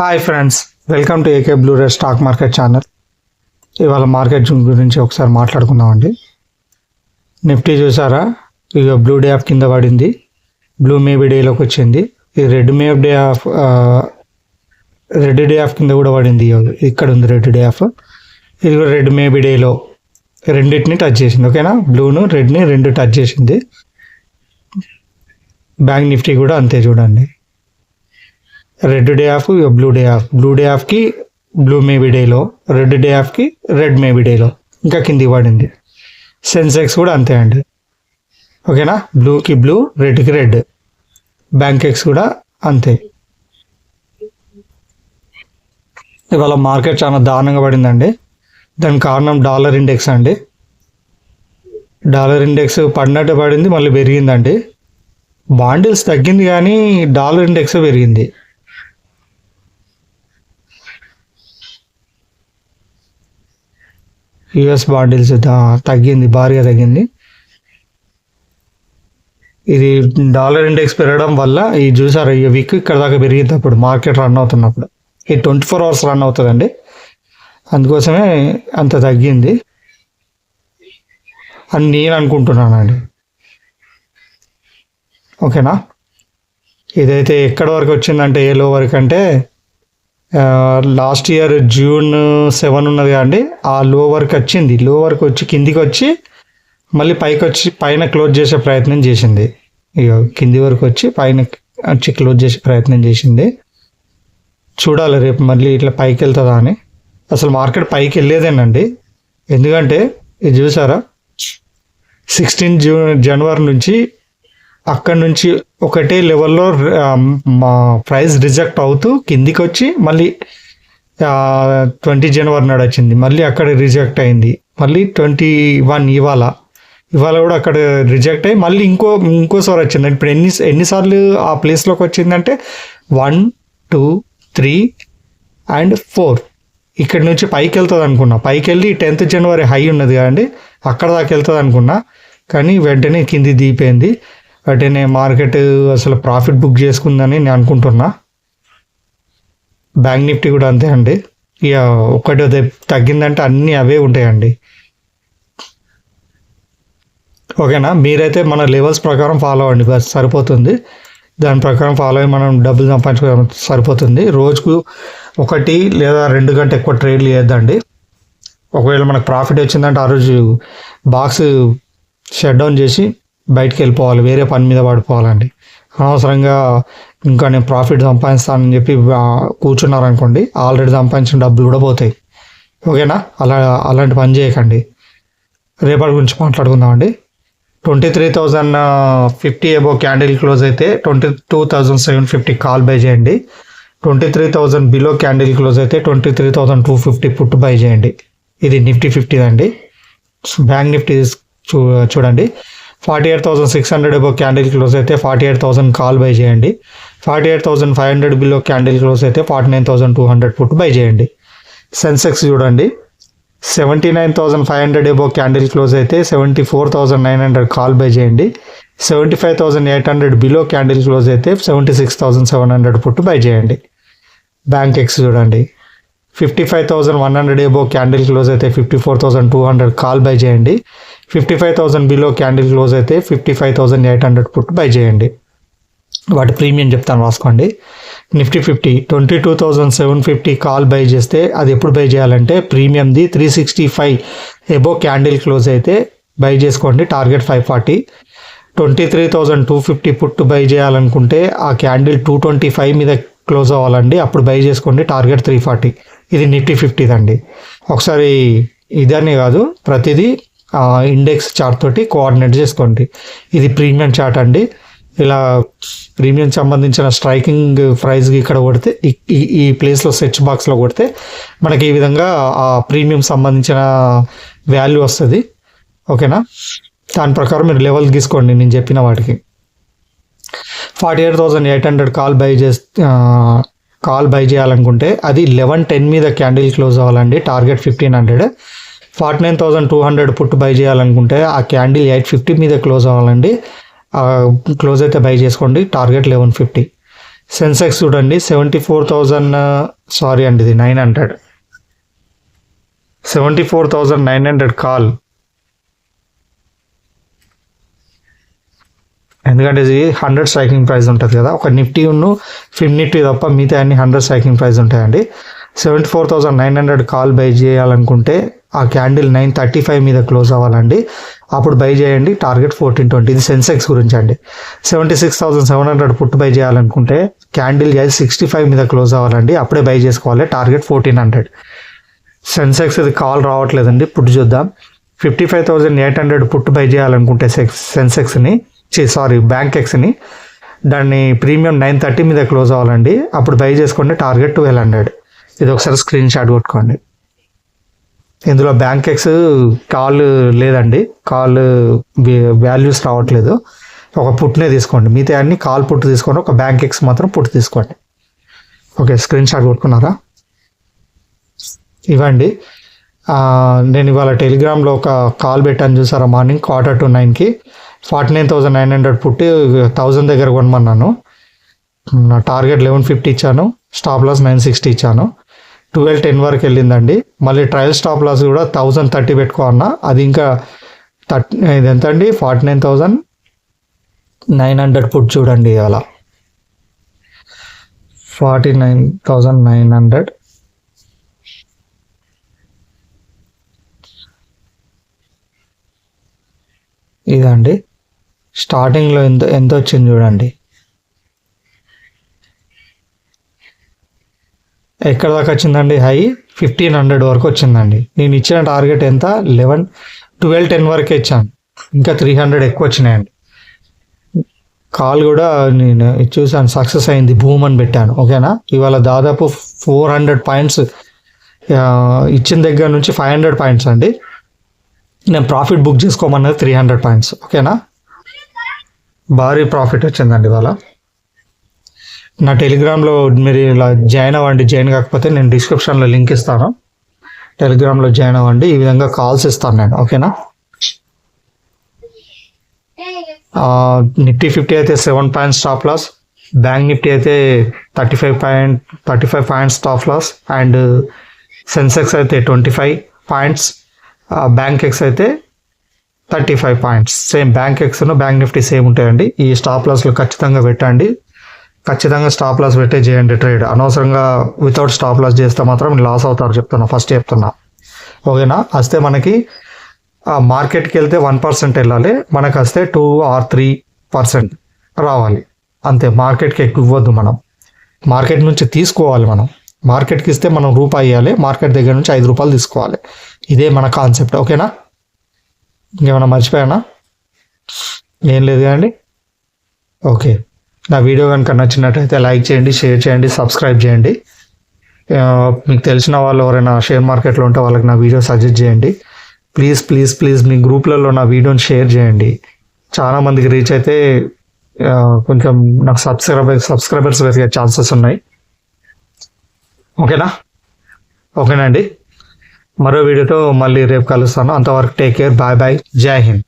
Hi friends, welcome to AK blue rare stock market channel. ఇవాళ market గురించి ఒకసారి మాట్లాడుకుందామండి. నిఫ్టీ చూసారా, ఇక బ్లూ డే ఆఫ్ కింద పడింది, బ్లూ మేబీ డేలోకి వచ్చింది. ఇది రెడ్ డే ఆఫ్ కింద కూడా పడింది. ఇక్కడ ఉంది రెడ్ డే ఆఫ్, ఇది కూడా రెడ్ మేబీ డేలో రెండింటిని టచ్ చేసింది. ఓకేనా, బ్లూను రెడ్ని రెండు టచ్ చేసింది. బ్యాంక్ నిఫ్టీ కూడా అంతే చూడండి, red day of blue day ఆఫ్కి బ్లూ మేబీ డేలో, రెడ్ డే ఆఫ్కి రెడ్ మేబీ డేలో ఇంకా కిందికి పడింది. సెన్సెక్స్ కూడా అంతే అండి. ఓకేనా, బ్లూకి బ్లూ, రెడ్కి రెడ్. బ్యాంక్ ఎక్స్ కూడా అంతే. ఇవాళ మార్కెట్ చాలా దారుణంగా పడిందండి. దానికి కారణం డాలర్ ఇండెక్స్ అండి. డాలర్ ఇండెక్స్ పడినట్టు పడింది, మళ్ళీ పెరిగిందండి. బాండిల్స్ తగ్గింది కానీ డాలర్ ఇండెక్స్ పెరిగింది. యుఎస్ బాండిల్స్ తగ్గింది, భారీగా తగ్గింది. ఇది డాలర్ ఇండెక్స్ పెరగడం వల్ల ఈ చూసారు, ఈ వీక్ ఇక్కడ దాకా పెరిగింది. అప్పుడు మార్కెట్ రన్ అవుతున్నప్పుడు ఈ 24 hours రన్ అవుతుందండి, అందుకోసమే అంత తగ్గింది అని నేను అనుకుంటున్నానండి. ఓకేనా, ఇదైతే ఎక్కడి వరకు వచ్చిందంటే ఏ లో వరకు అంటే లాస్ట్ ఇయర్ June 7 ఉన్నది అండి, ఆ లో వరకు వచ్చింది. లో వరకు వచ్చి కిందికి వచ్చి మళ్ళీ పైకి వచ్చి పైన క్లోజ్ చేసే ప్రయత్నం చేసింది. ఇక కింది వరకు వచ్చి పైన వచ్చి క్లోజ్ చేసే ప్రయత్నం చేసింది. చూడాలి రేపు మళ్ళీ ఇట్లా పైకి వెళ్తుందా అని. అసలు మార్కెట్ పైకి వెళ్ళేదేనండి, ఎందుకంటే ఇది చూసారా, 16 January నుంచి అక్కడి నుంచి ఒకటే లెవెల్లో మా ప్రైస్ రిజెక్ట్ అవుతూ కిందికి వచ్చి మళ్ళీ 20 January నాడు వచ్చింది, మళ్ళీ అక్కడ రిజెక్ట్ అయింది. మళ్ళీ 21 ఇవాళ కూడా అక్కడ రిజెక్ట్ అయ్యి మళ్ళీ ఇంకోసారి వచ్చింది. ఇప్పుడు ఎన్నిసార్లు ఆ ప్లేస్లోకి వచ్చిందంటే 1, 2, 3 and 4. ఇక్కడ నుంచి పైకి వెళ్తుంది అనుకున్నా, పైకి వెళ్ళి 10th January హై ఉన్నది కదండి, అక్కడ దాకా వెళ్తుంది అనుకున్నా. కానీ వెంటనే కింది దిగిపోయింది. వెంటనే మార్కెట్ అసలు ప్రాఫిట్ బుక్ చేసుకుందని నేను అనుకుంటున్నా. బ్యాంక్ నిఫ్టీ కూడా అంతే అండి. ఇక ఒకటి తగ్గిందంటే అన్నీ అవే ఉంటాయండి. ఓకేనా, మీరైతే మన లెవెల్స్ ప్రకారం ఫాలో అవ్వండి, బస్ సరిపోతుంది. దాని ప్రకారం ఫాలో అయ్యి మనం డబ్బులు సంపాదించుకోవడం సరిపోతుంది. రోజుకు 1 లేదా 2 గంటలు ఎక్కువ ట్రేడ్లు చేయొద్దండి. ఒకవేళ మనకు ప్రాఫిట్ వచ్చిందంటే ఆ రోజు బాక్స్ షట్ డౌన్ చేసి బయటికి వెళ్ళిపోవాలి, వేరే పని మీద పడిపోవాలండి. అనవసరంగా ఇంకా నేను ప్రాఫిట్ సంపాదిస్తానని చెప్పి కూర్చున్నారనుకోండి, ఆల్రెడీ సంపాదించిన డబ్బులు కూడా పోతాయి. ఓకేనా, అలాంటి పని చేయకండి. రేపటి గురించి మాట్లాడుకుందామండి. 23,050 అబోవ్ క్యాండిల్ క్లోజ్ అయితే 22,750 కాల్ బై చేయండి. 23,000 బిలో క్యాండిల్ క్లోజ్ అయితే 23,250 పుట్ బై చేయండి. ఇది నిఫ్టీ 50 అండి. బ్యాంక్ నిఫ్టీ చూడండి, 48,600 అబోవ్ క్యాండిల్ క్లోజ్ అయితే 48,000 కాల్ బై చేయండి. 48,500 బిలో క్యాండిల్ క్లోజ్ అయితే 49,200 పుట్ బై చేయండి. సెన్సెక్స్ చూడండి, 79,500 అబోవ్ క్యాండిల్ క్లోజ్ అయితే 74,900 కాల్ బై చేయండి. 75,800 బిలో క్యాండిల్ క్లోజ్ అయితే 76,700 పుట్ బై చేయండి. బ్యాంక్ ఎక్స్ చూడండి, 55,100 అబోవ్ క్యాండిల్ క్లోజ్ అయితే 54,200 కాల్ బై చేయండి. 55,000 బిలో క్యాండిల్ క్లోజ్ అయితే 55,800 పుట్ బై చేయండి. వాటి ప్రీమియం చెప్తాను, రాసుకోండి. నిఫ్టీ 50 22,750 కాల్ బై చేస్తే అది ఎప్పుడు బై చేయాలంటే ప్రీమియంది 365 అబోవ్ క్యాండిల్ క్లోజ్ అయితే బై చేసుకోండి, టార్గెట్ 540. 23,250 పుట్ బై చేయాలనుకుంటే ఆ క్యాండిల్ 225 మీద క్లోజ్ అవ్వాలండి, అప్పుడు బై చేసుకోండి, టార్గెట్ 340. ఇది నిఫ్టీ 50 అండి. ఒకసారి ఇదనే కాదు, ప్రతిదీ ఇండెక్స్ చార్ట్ తోటి కోఆర్డినేట్ చేసుకోండి. ఇది ప్రీమియం చార్ట్ అండి. ఇలా ప్రీమియం సంబంధించిన స్ట్రైకింగ్ ప్రైస్కి ఇక్కడ కొడితే ఈ ప్లేస్లో సెర్చ్ బాక్స్లో కొడితే మనకి ఈ విధంగా ఆ ప్రీమియం సంబంధించిన వాల్యూ వస్తుంది. ఓకేనా, దాని ప్రకారం మీరు లెవెల్ తీసుకోండి నేను చెప్పిన వాటికి. 48,800 కాల్ బై చేయాలనుకుంటే అది 11:10 మీద క్యాండిల్ క్లోజ్ అవ్వాలండి, టార్గెట్ 1,500. 49,200 పుట్ బై చేయాలనుకుంటే ఆ క్యాండిల్ 850 మీద క్లోజ్ అవ్వాలండి, క్లోజ్ అయితే బై చేసుకోండి, టార్గెట్ 1150. సెన్సెక్స్ చూడండి 74,000 సారీ అండి ఇది 900 74,900 కాల్. ఎందుకంటే ఇది 100 స్ట్రైకింగ్ ప్రైస్ ఉంటుంది కదా, ఒక నిఫ్టీ ఫిమ్ నిఫ్టీ తప్ప మిగతా అన్ని 100 స్ట్రైకింగ్ ప్రైస్ ఉంటాయండి. 74,900 కాల్ బై చేయాలనుకుంటే ఆ క్యాండిల్ 935 మీద క్లోజ్ అవ్వాలండి, అప్పుడు బై చేయండి. టార్గెట్ 1420. ఇది సెన్సెక్స్ గురించి అండి. 76,700 పుట్ బై చేయాలనుకుంటే క్యాండిల్ 65 మీద క్లోజ్ అవ్వాలండి, అప్పుడే బై చేసుకోవాలి. టార్గెట్ 1400. సెన్సెక్స్ ఇది కాల్ రావట్లేదండి, పుట్ చూద్దాం. 55,800 పుట్ బై చేయాలనుకుంటే సెన్సెక్స్ని బ్యాంక్ ఎక్స్ని, దాన్ని ప్రీమియం 930 మీద క్లోజ్ అవ్వాలండి, అప్పుడు బై చేసుకోండి. టార్గెట్ 1200. ఇది ఒకసారి స్క్రీన్ షాట్ కొట్టుకోండి. ఇందులో బ్యాంక్ ఎక్స్ కాల్ లేదండి, కాల్ వాల్యూస్ రావట్లేదు. ఒక పుట్నే తీసుకోండి, మిగతా అన్ని కాల్ పుట్ తీసుకోండి, ఒక బ్యాంక్ ఎక్స్ మాత్రం పుట్ తీసుకోండి. ఓకే, స్క్రీన్ షాట్ కొట్టుకున్నారా? ఇవ్వండి. నేను ఇవాళ టెలిగ్రామ్లో ఒక కాల్ పెట్టాను చూసారా, మార్నింగ్ 8:45కి 49,900 పుట్టి 1000 దగ్గర కొనమన్నాను. నా టార్గెట్ 1150 ఇచ్చాను, స్టాప్ లాస్ 960 ఇచ్చాను. 12:10 వరకు వెళ్ళిందండి. మళ్ళీ ట్రయల్ స్టాప్ లాస్ కూడా 1030 పెట్టుకోన్నా, అది ఇంకా ఇది ఎంత అండి 49,900 పుట్ చూడండి. అలా 49,900 ఇదండి. స్టార్టింగ్లో ఎంత వచ్చింది చూడండి, ఎక్కడ దాకా వచ్చిందండి, హై 1,500 వరకు వచ్చిందండి. నేను ఇచ్చిన టార్గెట్ ఎంత 12:10 వరకే ఇచ్చాను, ఇంకా 300 ఎక్కువ వచ్చినాయండి. కాల్ కూడా నేను చూసాను, సక్సెస్ అయింది, బూమ్ అని పెట్టాను. ఓకేనా, ఇవాళ దాదాపు 400 పాయింట్స్ ఇచ్చిన దగ్గర నుంచి 500 పాయింట్స్ అండి. నేను ప్రాఫిట్ బుక్ చేసుకోమన్నది 300 పాయింట్స్. ఓకేనా, భారీ ప్రాఫిట్ వచ్చిందండి ఇవాళ. నా టెలిగ్రామ్లో మీరు ఇలా జాయిన్ అవ్వండి. జాయిన్ కాకపోతే నేను డిస్క్రిప్షన్లో లింక్ ఇస్తాను, టెలిగ్రామ్లో జాయిన్ అవ్వండి. ఈ విధంగా కాల్స్ ఇస్తాను నేను. ఓకేనా, నిఫ్టీ 50 అయితే 7 points stop loss, bank Nifty అయితే 35 points stop loss, and Sensex అయితే 25 పాయింట్స్, బ్యాంక్ ఎక్స్ అయితే 35 పాయింట్స్. సేమ్ బ్యాంక్ ఎక్స్ను బ్యాంక్ నిఫ్టీ సేమ్ ఉంటాయండి. ఈ స్టాప్ లాస్లో ఖచ్చితంగా పెట్టండి, ఖచ్చితంగా స్టాప్ లాస్ పెట్టే చేయండి ట్రేడ్. అనవసరంగా వితౌట్ స్టాప్ లాస్ చేస్తే మాత్రం లాస్ అవుతారు చెప్తున్నా, ఫస్ట్ చెప్తున్నా. ఓకేనా, వస్తే మనకి మార్కెట్కి వెళ్తే 1% వెళ్ళాలి, మనకు వస్తే 2 or 3% రావాలి అంతే. మార్కెట్కి ఎక్కువ ఇవ్వద్దు, మనం మార్కెట్ నుంచి తీసుకోవాలి. మనం మార్కెట్కి ఇస్తే మనం రూపాయి ఇవ్వాలి, మార్కెట్ దగ్గర నుంచి 5 రూపాయలు తీసుకోవాలి. ఇదే మన కాన్సెప్ట్. ఓకేనా, ఇంకేమైనా మర్చిపోయానా? ఏం లేదు కదండి. ఓకే, నా వీడియో కనుక నచ్చినట్టయితే లైక్ చేయండి, షేర్ చేయండి, సబ్స్క్రైబ్ చేయండి. మీకు తెలిసిన వాళ్ళు ఎవరైనా షేర్ మార్కెట్లో ఉంటే వాళ్ళకి నా వీడియో సజెస్ట్ చేయండి. ప్లీజ్ ప్లీజ్ ప్లీజ్ మీ గ్రూప్లలో నా వీడియోని షేర్ చేయండి. చాలా మందికి రీచ్ అయితే కొంచెం నాకు సబ్స్క్రైబర్స్ పెరిగే ఛాన్సెస్ ఉన్నాయి. ఓకేనా అండి, మరో వీడియోతో మళ్ళీ రేపు కలుస్తాను. అంతవరకు టేక్ కేర్, బాయ్ బాయ్, జై హింద్.